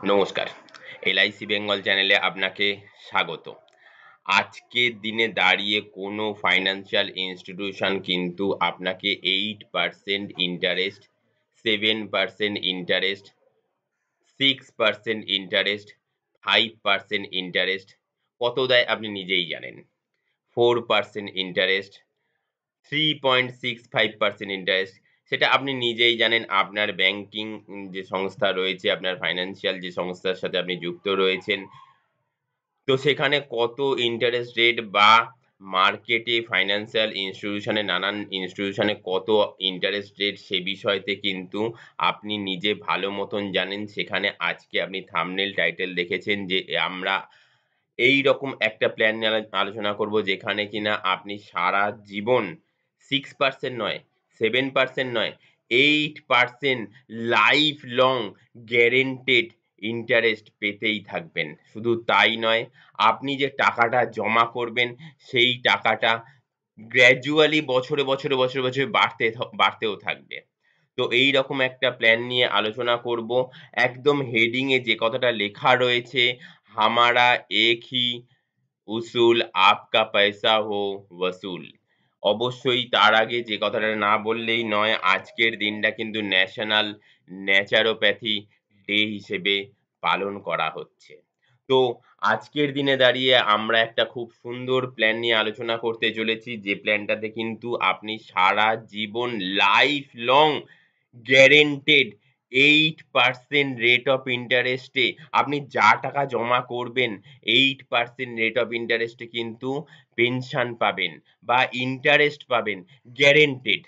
নমস্কার, LIC বেঙ্গল চ্যানেলে আপনাকে স্বাগত। আজকের দিনে দাঁড়িয়ে কোনো ফাইন্যান্সিয়াল ইনস্টিটিউশন কিন্তু আপনাকে 8% ইন্টারেস্ট, 7% ইন্টারেস্ট, 6% ইন্টারেস্ট, 5% ইন্টারেস্ট কত দেয় আপনি নিজেই জানেন। 4% ইন্টারেস্ট, 3.65% ইন্টারেস্ট সেটা আপনি নিজেই জানেন। আপনার ব্যাংকিং যে সংস্থা রয়েছে, আপনার ফাইন্যান্সিয়াল যে সংস্থার সাথে আপনি যুক্ত রয়েছেন, তো সেখানে কত ইন্টারেস্ট রেট বা মার্কেটে ফাইন্যান্সিয়াল ইনস্টিটিউশনে নানান ইনস্টিটিউশনে কত ইন্টারেস্ট রেট সে বিষয়তে কিন্তু আপনি নিজে ভালো মতন জানেন। সেখানে আজকে আপনি থাম্বনেল টাইটেল দেখেছেন যে আমরা এইরকম একটা প্ল্যান নিয়ে আলোচনা করব যেখানে কিনা আপনি সারা জীবন 6% নয়, 7% নয়, 8% লাইফ লং গ্যারান্টেড ইন্টারেস্ট পেতেই থাকবেন। শুধু তাই নয়, আপনি যে টাকাটা জমা করবেন সেই টাকাটা গ্র্যাজুয়ালি বছরে বাড়তেও থাকবে। তো এইরকম একটা প্ল্যান নিয়ে আলোচনা করব। একদম হেডিং এ যে কথাটা লেখা রয়েছে, হামারা এক হি উসুল আপকা পয়সা হো ওয়াসুল। অবশ্যই তার আগে যে কথাটা না বললেই নয়, আজকের দিনটা কিন্তু ন্যাশনাল ন্যাচারোপ্যাথি ডে হিসেবে পালন করা হচ্ছে। তো আজকের দিনে দাঁড়িয়ে আমরা একটা খুব সুন্দর প্ল্যান নিয়ে আলোচনা করতে চলেছি, যে প্ল্যানটাতে কিন্তু আপনি সারা জীবন life long guaranteed 8% rate of ইন্টারেস্টে আপনি যা টাকা জমা করবেন 8% রেট অফ ইন্টারেস্টে কিন্তু পেনশন পাবেন বা ইন্টারেস্ট পাবেন গ্যারান্টেড।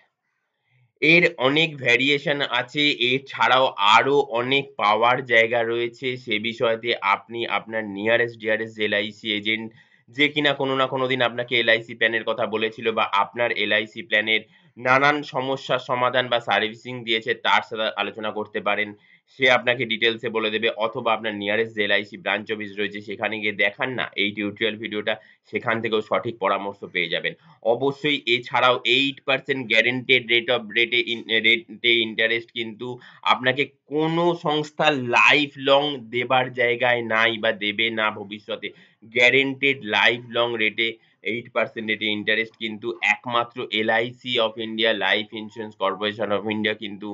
এর অনেক ভ্যারিয়েশন আছে। এছাড়াও আরো অনেক পাওয়ার জায়গা রয়েছে। সে বিষয়তে আপনি আপনার নিয়ারেস্ট ডিয়ারেস্ট যে LIC এজেন্ট, যে কিনা কোনো না কোনোদিন আপনাকে LIC প্ল্যানের কথা বলেছিল বা আপনার LIC প্ল্যানের নানান সমস্যার সমাধান বা সার্ভিসিং দিয়েছে, তার সাথে আলোচনা করতে পারেন। সে আপনাকে ডিটেইলস এ বলে দেবে, অথবা আপনার নিয়ারেস্ট যে LIC ব্রাঞ্চ অফিস রয়েছে সেখানে গিয়ে দেখান না এই টিউটোরিয়াল ভিডিওটা, সেখান থেকেও সঠিক পরামর্শ পেয়ে যাবেন। অবশ্যই এছাড়াও 8% গ্যারান্টেড রেটে ইন্টারেস্ট কিন্তু আপনাকে কোনো সংস্থা লাইফ লং দেবার জায়গায় নাই বা দেবে না ভবিষ্যতে। গ্যারান্টেড লাইফ লং রেটে 8% রেটে ইন্টারেস্ট কিন্তু একমাত্র LIC of India, life insurance corporation of India কিন্তু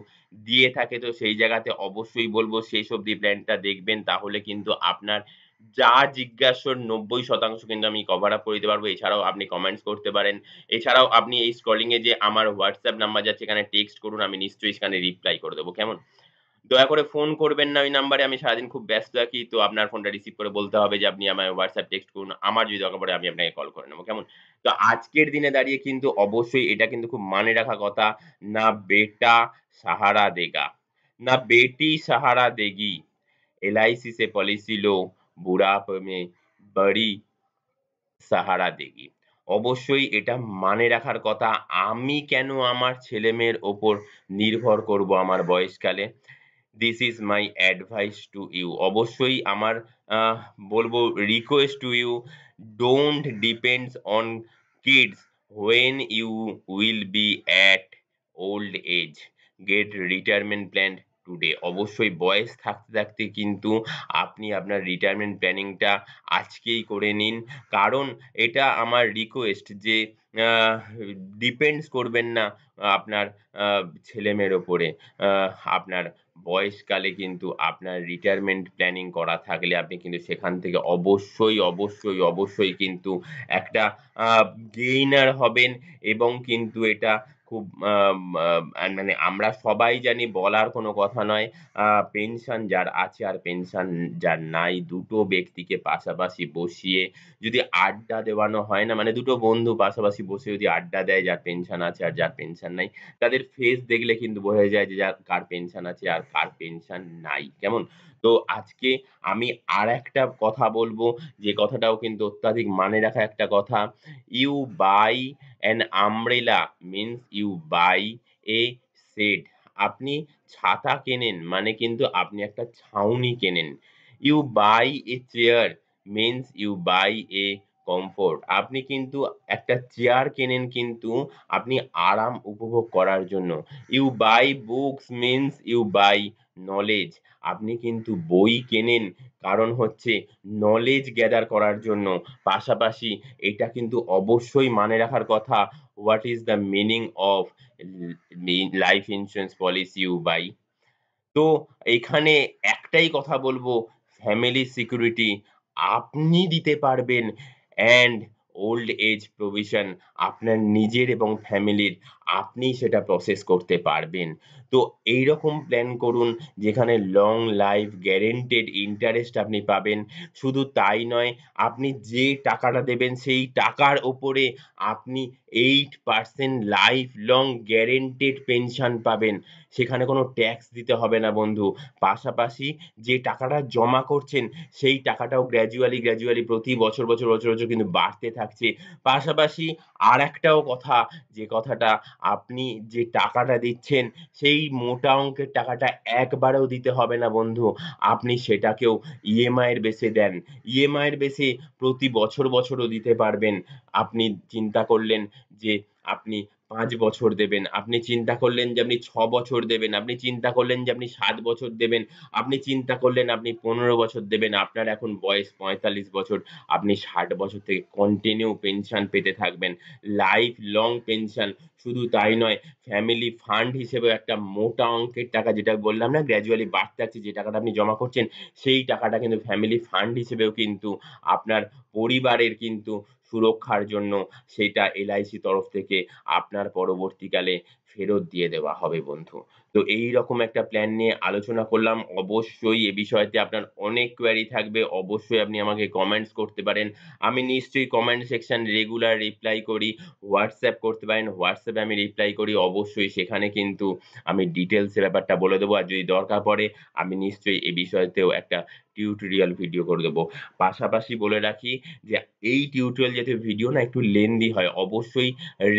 দিয়ে থাকে। তো সেই জায়গাতে অবশ্যই বলব শেষ অবধি প্ল্যানটা দেখবেন, তাহলে কিন্তু আপনার যা জিজ্ঞাসার 90% কিন্তু আমি কভার আপ করে দিতে পারবো। এছাড়াও আপনি কমেন্টস করতে পারেন। এছাড়াও আপনি এই স্ক্রলিং এ যে আমার WhatsApp নাম্বার যাচ্ছে, এখানে টেক্সট করুন। আমি নিশ্চয়ই সেখানে রিপ্লাই করে দেব। কেমন? দয়া করে ফোন করবেন না ওই নাম্বারে। আমি সারাদিন খুব ব্যস্ত থাকি। তো আপনার ফোনটা রিসিভ করে বলতে হবে যে আপনি আমায় WhatsApp টেক্সট করুন। আমার যদি দরকার পড়ে আমি আপনাকে কল করে নেব। কেমন? তো আজকের দিনে দাঁড়িয়ে কিন্তু অবশ্যই এটা কিন্তু খুব মানে রাখা কথা। না বেটা সাহারা দেগা, না বেটি সাহারা দেগি। LIC से पॉलिसी लो, बुढ़ापे में बड़ी সাহারা দেগি। অবশ্যই এটা মানে রাখার কথা। আমি কেন আমার ছেলেমেয়ের ওপর নির্ভর করব আমার বয়সকালে? This is my advice to you. অবশ্যই আমার আহ বলবো, request to you, don't depends on kids when you will be at old age. Get retirement plan today. অবশ্যই বয়স থাকতে কিন্তু আপনি আপনার রিটায়ারমেন্ট প্ল্যানিংটা আজকেই করে নিন। কারণ এটা আমার রিকোয়েস্ট যে আহ ডিপেন্ডস করবেন না আপনার ছেলেমেয়ের উপরে। আপনার বয়সকালে কিন্তু আপনার রিটায়ারমেন্ট প্ল্যানিং করা থাকলে আপনি কিন্তু সেখান থেকে অবশ্যই কিন্তু একটা আ গেইনার হবেন, এবং কিন্তু এটা খুব মানে আমরা সবাই জানি, বলার কোনো কথা নয়। আ পেনশন যার আছে আর পেনশন যার নাই, দুটো ব্যক্তিকে পাশাপাশি বসিয়ে যদি আড্ডা দেওয়ানো হয় না, মানে দুটো বন্ধু পাশাপাশি বসে যদি আড্ডা দেয়, যার পেনশন আছে আর যার পেনশন নাই, তাদের ফেস দেখলে কিন্তু বোঝা যায় যে কার পেনশন আছে আর কার পেনশন নাই। কেমন? তো আজকে আমি আরেকটা কথা বলবো, যে কথাটাও কিন্তু অত্যাধিক মানে রাখা একটা কথা। You buy an umbrella means you buy a shade. আপনি ছাতা কেনেন মানে কিন্তু আপনি একটা ছাউনি কেনেন। You buy a chair means you buy a comfort. আপনি কিন্তু একটা চেয়ার কেনেন কিন্তু আপনি আরাম উপভোগ করার জন্য। You buy books means you buy knowledge. আপনি কিন্তু বই কেনেন কারণ হচ্ছে নলেজ গ্যাদার করার জন্য। পাশাপাশি এটা কিন্তু অবশ্যই মানে রাখার কথা, what is the meaning of life insurance policy you buy. তো এখানে একটাই কথা বলবো, ফ্যামিলি সিকিউরিটি আপনি দিতে পারবেন অ্যান্ড ওল্ড এজ প্রভিশন আপনার নিজের এবং ফ্যামিলির আপনি সেটা প্রসেস করতে পারবেন। তো এইরকম প্ল্যান করুন যেখানে লং লাইফ গ্যারান্টেড ইন্টারেস্ট আপনি পাবেন। শুধু তাই নয়, আপনি যে টাকাটা দেবেন সেই টাকার উপরে আপনি 8% লাইফ লং গ্যারান্টেড পেনশন পাবেন। সেখানে কোনো ট্যাক্স দিতে হবে না বন্ধু। পাশাপাশি যে টাকাটা জমা করছেন সেই টাকাটাও গ্র্যাজুয়ালি প্রতি বছর কিন্তু বাড়তে থাকছে। পাশাপাশি আরেকটাও কথা, যে কথাটা, আপনি যে টাকাটা দিচ্ছেন সেই মোটা অঙ্কের টাকাটা একবারেও দিতে হবে না বন্ধু। আপনি সেটাকেও ইএমআই এর বেসে দেন। ইএমআই এর বেসে প্রতি বছরও দিতে পারবেন। আপনি চিন্তা করলেন যে আপনি ৫ বছর দেবেন, আপনি চিন্তা করলেন যে আপনি ৬ বছর দেবেন, আপনি চিন্তা করলেন যে আপনি ৭ বছর দেবেন, আপনি চিন্তা করলেন আপনি ১৫ বছর দেবেন। আপনার এখন বয়স ৪৫ বছর, আপনি ৬০ বছর থেকে কন্টিনিউ পেনশন পেতে থাকবেন। Life long pension. শুধু তাই নয়, ফ্যামিলি ফান্ড হিসেবেও একটা মোটা অঙ্কের টাকা, যেটা বললাম না গ্র্যাজুয়ালি বাড়তে থাকছে, যে টাকাটা আপনি জমা করছেন সেই টাকাটা কিন্তু ফ্যামিলি ফান্ড হিসেবেও কিন্তু আপনার পরিবারের কিন্তু সুরক্ষার জন্য সেইটা এলআইসি তরফ থেকে আপনার পরবর্তীকালে ফেরত দিয়ে দেওয়া হবে বন্ধু। তো এইরকম একটা প্ল্যান নিয়ে আলোচনা করলাম। অবশ্যই এ বিষয়তে আপনার অনেক কোয়েরি থাকবে। অবশ্যই আপনি আমাকে কমেন্টস করতে পারেন। আমি নিশ্চয়ই কমেন্ট সেকশন রেগুলার রিপ্লাই করি। WhatsApp করতে পারেন। WhatsApp এ আমি রিপ্লাই করি। অবশ্যই সেখানে কিন্তু আমি ডিটেইলস এ ব্যাপারটা বলে দেব। আর যদি দরকার পড়ে আমি নিশ্চয়ই এ বিষয়তেও একটা টিউটোরিয়াল ভিডিও করে দেব। পাশাপাশি বলে রাখি যে এই টিউটোরিয়াল জাতীয় ভিডিও না একটু লেন্দি হয়। অবশ্যই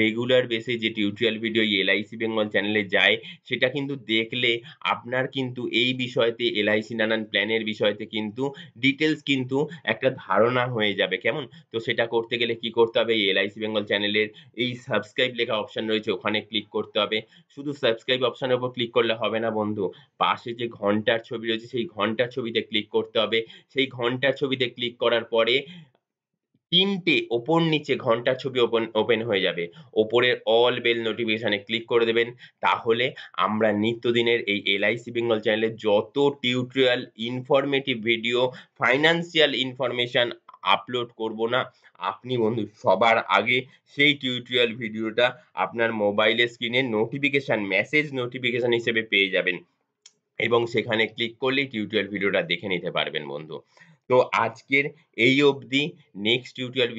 রেগুলার বেসে যে টিউটোরিয়াল ভিডিও এই LIC বেঙ্গল চ্যানেলে যায় সেটা কিন্তু দেখলে আপনার কিন্তু এই বিষয়তে LIC নানান প্ল্যানের বিষয়তে কিন্তু ডিটেইলস কিন্তু একটা ধারণা হয়ে যাবে। কেমন? তো সেটা করতে গেলে কি করতে হবে? এই LIC বেঙ্গল চ্যানেলের এই সাবস্ক্রাইব লেখা অপশন রয়েছে ওখানে ক্লিক করতে হবে। শুধু সাবস্ক্রাইব অপশনের উপর ক্লিক করলে হবে না বন্ধু। পাশে যে ঘন্টার ছবি রয়েছে সেই ঘন্টার ছবিতে ক্লিক করতে হবে। সেই ঘন্টার ছবিতে ক্লিক করার পরে ৩ টে ওপর নিচে ঘন্টার ছবি ওপেন হয়ে যাবে। ওপরের অল বেল নোটিফিকেশন এ ক্লিক করে দেবেন। তাহলে আমরা নিত্যদিনের এই LIC বেঙ্গল চ্যানেলে যত tutorial, informative video, financial information upload করব না, আপনি বন্ধু সবার আগে সেই টিউটোরিয়াল ভিডিওটা আপনার মোবাইলের স্ক্রিনে মেসেজ নোটিফিকেশন হিসেবে পেয়ে যাবেন। এবং সেখানে ক্লিক করলেই টিউটোরিয়াল ভিডিওটা দেখে নিতে পারবেন বন্ধু। তো আজকের এই অবধি। নেক্সট টিউটোরিয়াল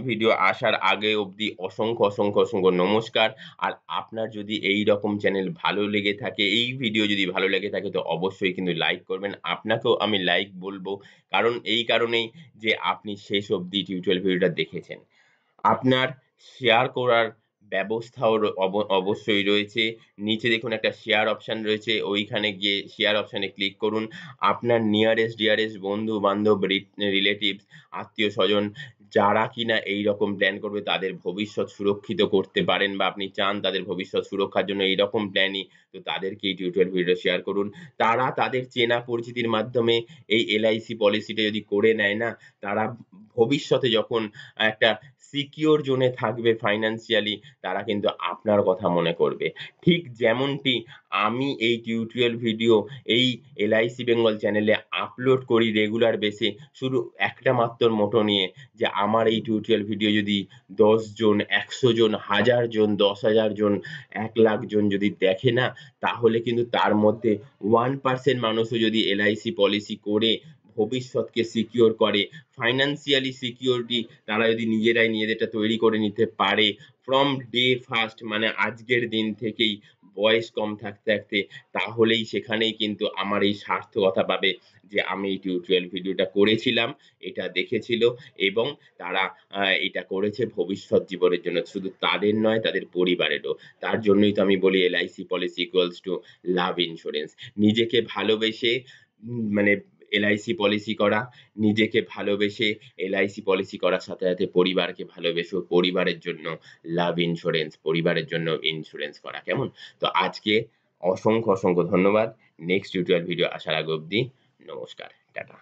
ভিডিও আসার আগে অবধি অসংখ্য নমস্কার। আর আপনার যদি এইরকম চ্যানেল ভালো লেগে থাকে, এই ভিডিও যদি ভালো লেগে থাকে তো অবশ্যই কিন্তু লাইক করবেন। আপনাকেও আমি লাইক বলবো। কারণ এই কারণেই যে আপনি শেষ অবধি টিউটোরিয়াল ভিডিওটা দেখেছেন। আপনার শেয়ার করার ব্যবস্থাও অবশ্যই রয়েছে। নিচে দেখুন একটা শেয়ার অপশন রয়েছে। ওইখানে গিয়ে শেয়ার অপশনে ক্লিক করুন। আপনার নিয়ারেস্ট ডিয়ারেস্ট বন্ধু-বান্ধব, রিলেটিভস, আত্মীয়স্বজন যারা কিনা এইরকম প্ল্যান করবে তাদের ভবিষ্যৎ সুরক্ষিত করতে পারেন বা আপনি চান তাদের ভবিষ্যৎ সুরক্ষার জন্য এইরকম প্ল্যানই, তো তাদেরকে এই টিউটোরিয়াল ভিডিও শেয়ার করুন। তারা তাদের চেনা পরিচিতির মাধ্যমে এই LIC পলিসিটা যদি করে নেয় না, তারা ভবিষ্যতে যখন একটা সিকিউর জোনে থাকবে ফাইন্যান্সিয়ালি, তারা কিন্তু আপনার কথা মনে করবে। ঠিক যেমনটি আমি এই টিউটোরিয়াল ভিডিও এই LIC বেঙ্গল চ্যানেলে আপলোড করি রেগুলার বেসে, শুধু একটা মাত্র মোটো নিয়ে যে আমার এই টিউটোরিয়াল ভিডিও যদি ১০ জন, ১০০ জন, ১০০০ জন, ১০,০০০ জন, ১,০০,০০০ জন যদি দেখে না, তাহলে কিন্তু তার মধ্যে 1% মানুষও যদি LIC পলিসি করে ভবিষ্যৎকে সিকিউর করে, ফাইন্যান্সিয়ালি সিকিউরিটি তারা যদি নিজেরাই নিজেদেরটা তৈরি করে নিতে পারে ফ্রম ডে ফার্স্ট, মানে আজকের দিন থেকেই বয়স কম থাকতে, তাহলেই সেখানেই কিন্তু আমার এই সার্থকতা পাবে যে আমি এই টিউটোরিয়াল ভিডিওটা করেছিলাম, এটা দেখেছিল এবং তারা এটা করেছে ভবিষ্যৎ জীবনের জন্য। শুধু তাদের নয়, তাদের পরিবারেরও। তার জন্যই তো আমি বলি LIC policy equals to love insurance. নিজেকে ভালোবেসে মানে LIC পলিসি করা, নিজেকে ভালোবেসে LIC পলিসি করার সাথে পরিবারকে ভালোবেসেও পরিবারের জন্য লাভ ইন্সুরেন্স, পরিবারের জন্য ইন্সুরেন্স করা। কেমন? তো আজকে অসংখ্য ধন্যবাদ। নেক্সট টিউটোরিয়াল ভিডিও আসার আগে অবধি নমস্কার। টাটা।